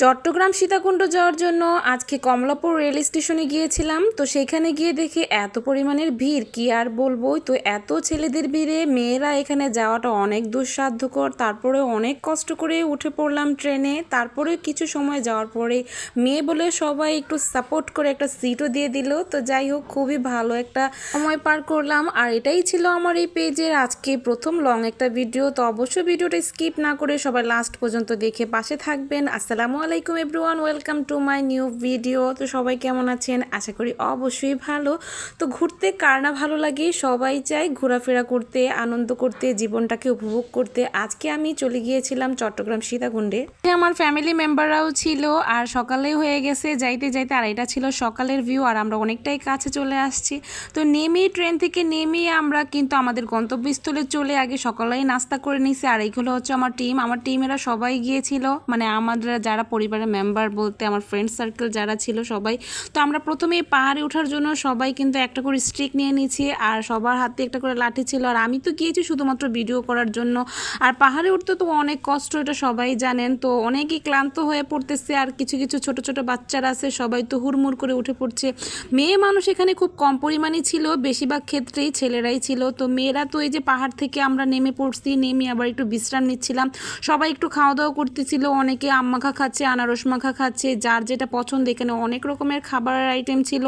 চট্টগ্রাম সীতাকুণ্ড যাওয়ার জন্য আজকে কমলাপুর রেল স্টেশনে গিয়েছিলাম। তো সেইখানে গিয়ে দেখি এত পরিমাণের ভিড়, কি আর বলবো। তো এত ছেলেদের ভিড়ে মেয়েরা এখানে যাওয়াটা অনেক দুঃসাধ্যকর। তারপরে অনেক কষ্ট করে উঠে পড়লাম ট্রেনে। তারপরে কিছু সময় যাওয়ার পরে মেয়ে বলে সবাই একটু সাপোর্ট করে একটা সিটও দিয়ে দিল। তো যাই হোক, খুবই ভালো একটা সময় পার করলাম। আর এটাই ছিল আমার এই পেজের আজকে প্রথম লং একটা ভিডিও। তো অবশ্যই ভিডিওটা স্কিপ না করে সবাই লাস্ট পর্যন্ত দেখে পাশে থাকবেন। আসসালামু আলাইকুম everyone, welcome to my new video. তো সবাই কেমন আছেন? আশা করি অবশ্যই ভালো। তো ঘুরতে কার না ভালো লাগে, সবাই চায় ঘোরাফেরা করতে, আনন্দ করতে, জীবনটাকে উপভোগ করতে। আজকে আমি চলে গিয়েছিলাম চট্টগ্রাম সীতাকুণ্ডে। আমার ফ্যামিলি মেম্বাররাও ছিল। আর সকালে হয়ে গেছে যাইতে যাইতে, আর এটা ছিল সকালের ভিউ। আর আমরা অনেকটাই কাছে চলে আসছি। তো নেমেই ট্রেন থেকে নেমেই আমরা কিন্তু আমাদের গন্তব্যস্থলে চলে আগে সকালেই নাস্তা করে নিছি। আর এইগুলো হচ্ছে আমার টিমেরা সবাই গিয়েছিল, মানে আমাদের যারা পরিবারের মেম্বার বলতে আমার ফ্রেন্ড সার্কেল যারা ছিল সবাই। তো আমরা প্রথমেই পাহাড়ে ওঠার জন্য সবাই কিন্তু একটা করে স্টিক নিয়ে নিয়েছি, আর সবার হাতে একটা করে লাঠি ছিল। আর আমি তো গিয়েছি শুধুমাত্র ভিডিও করার জন্য। আর পাহাড়ে উঠতে তো অনেক কষ্ট, এটা সবাই জানেন। তো অনেকেই ক্লান্ত হয়ে পড়তেছে, আর কিছু কিছু ছোট ছোট বাচ্চারা আছে, সবাই তো হুড়মুড় করে উঠে পড়ছে। মেয়ে মানুষ এখানে খুব কম পরিমাণে ছিল, বেশিরভাগ ক্ষেত্রেই ছেলেরাই ছিল। তো মেয়েরা তো এই যে পাহাড় থেকে আমরা নেমে পড়ছি, নেমে আবার একটু বিশ্রাম নিচ্ছিলাম। সবাই একটু খাওয়া দাওয়া করতেছিল, অনেকে আম মাখা খাচ্ছে, আনারস মাখা খাচ্ছে, যার যেটা পছন্দ। এখানে অনেক রকমের খাবারের আইটেম ছিল।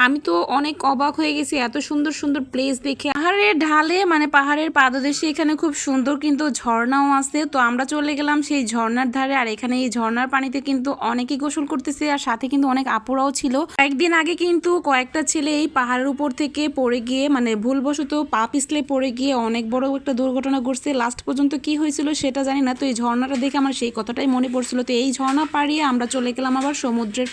আমি তো অনেক অবাক হয়ে গেছি এত সুন্দর সুন্দর প্লেস দেখে। পাহাড়ের ঢালে, মানে পাহাড়ের পাদদেশে এখানে খুব সুন্দর কিন্তু ঝর্ণাও আছে। তো আমরা চলে গেলাম সেই ঝর্ণার ধারে। আর এখানে এই ঝর্ণার পানিতে কিন্তু অনেকেই গোসল করতেছে, আর সাথে কিন্তু অনেক আপুরাও ছিল। একদিন আগে কিন্তু কয়েকটা ছেলে এই পাহাড়ের উপর থেকে পড়ে গিয়ে, মানে ভুলবশত পা পিছলে পড়ে গিয়ে অনেক বড় একটা দুর্ঘটনা ঘটছে। লাস্ট পর্যন্ত কি হয়েছিল সেটা জানি না। তো এই ঝর্ণাটা দেখে আমার সেই কথাটাই মনে পড়ছিল। তো এই ঝর্ণা পাড়িয়ে আমরা চলে গেলাম আবার সমুদ্রের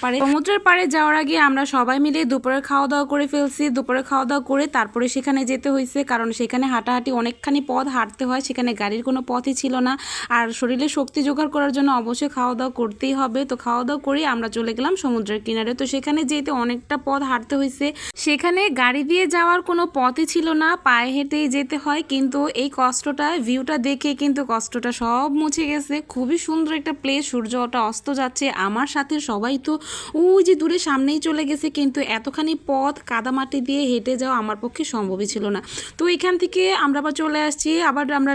পাড়ে যাওয়ার আগে আমরা সবাই মিলে দুপুরের খাওয়া দাওয়া করে ফেলছি। দুপুরের খাওয়া দাওয়া করে তারপরে সেখানে যেতে হয়েছে, কারণ সেখানে হাঁটাহাঁটি অনেকখানি পথ হাঁটতে হয়। সেখানে গাড়ির কোনো পথই ছিল না। আর শরীরে শক্তি জোগাড় করার জন্য অবশ্যই খাওয়া দাওয়া করতেই হবে। তো খাওয়া দাওয়া করে আমরা চলে গেলাম সমুদ্রের কিনারে। তো সেখানে যেতে অনেকটা পথ হাঁটতে হয়েছে। সেখানে গাড়ি দিয়ে যাওয়ার কোনো পথই ছিল না, পায়ে হেঁটেই যেতে হয়। কিন্তু এই কষ্টটা, ভিউটা দেখে কিন্তু কষ্টটা সব মুছে গেছে। খুবই সুন্দর একটা প্লেস, সূর্যটা অস্ত যাচ্ছে। আমার সাথে সবাই তো ওই যে দূরে সামনেই চলে গেছে, কিন্তু এতখানি পথ কাদামাটি দিয়ে হেঁটে যাওয়া আমার পক্ষে সম্ভবই ছিল না। তো এখান থেকে আমরা আবার চলে আসছি। আবার আমরা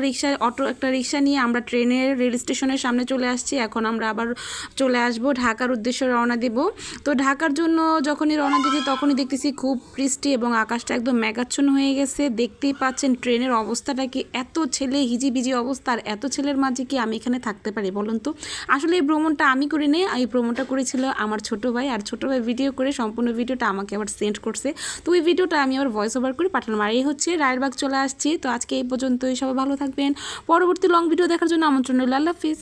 একটা রিক্সা নিয়ে আমরা ট্রেনের রেল স্টেশনের সামনে চলে আসছি। এখন আমরা আবার চলে আসব ঢাকার উদ্দেশ্যে রওনা দেব। তো ঢাকার জন্য যখনই রওনা দিচ্ছি তখনই দেখতেছি খুব বৃষ্টি এবং আকাশটা একদম মেঘাচ্ছন্ন হয়ে গেছে। দেখতেই পাচ্ছেন ট্রেনের অবস্থাটা কি, এত ছেলে হিজিবিজি অবস্থা। আর এত ছেলের মাঝে কি আমি এখানে থাকতে পারি বলুন তো? আসলে এই ভ্রমণটা আমি করি নাই, এই ভ্রমণটা করেছিল আমার ছোট ভাই। আর ছোট ভাই ভিডিও করে সম্পূর্ণ ভিডিওটা আমাকে আবার সেন্ড করছে। তো ওই ভিডিওটা আমি আবার ভয়েস ওভার করে পাঠালাম। আর এই হচ্ছে রায়েরবাগ চলে আসছি। তো আজকে এই পর্যন্তই, সবাই ভালো থাকবেন। পরবর্তী লং ভিডিও দেখার জন্য আমন্ত্রণ রইল। আল্লাহ হাফিজ।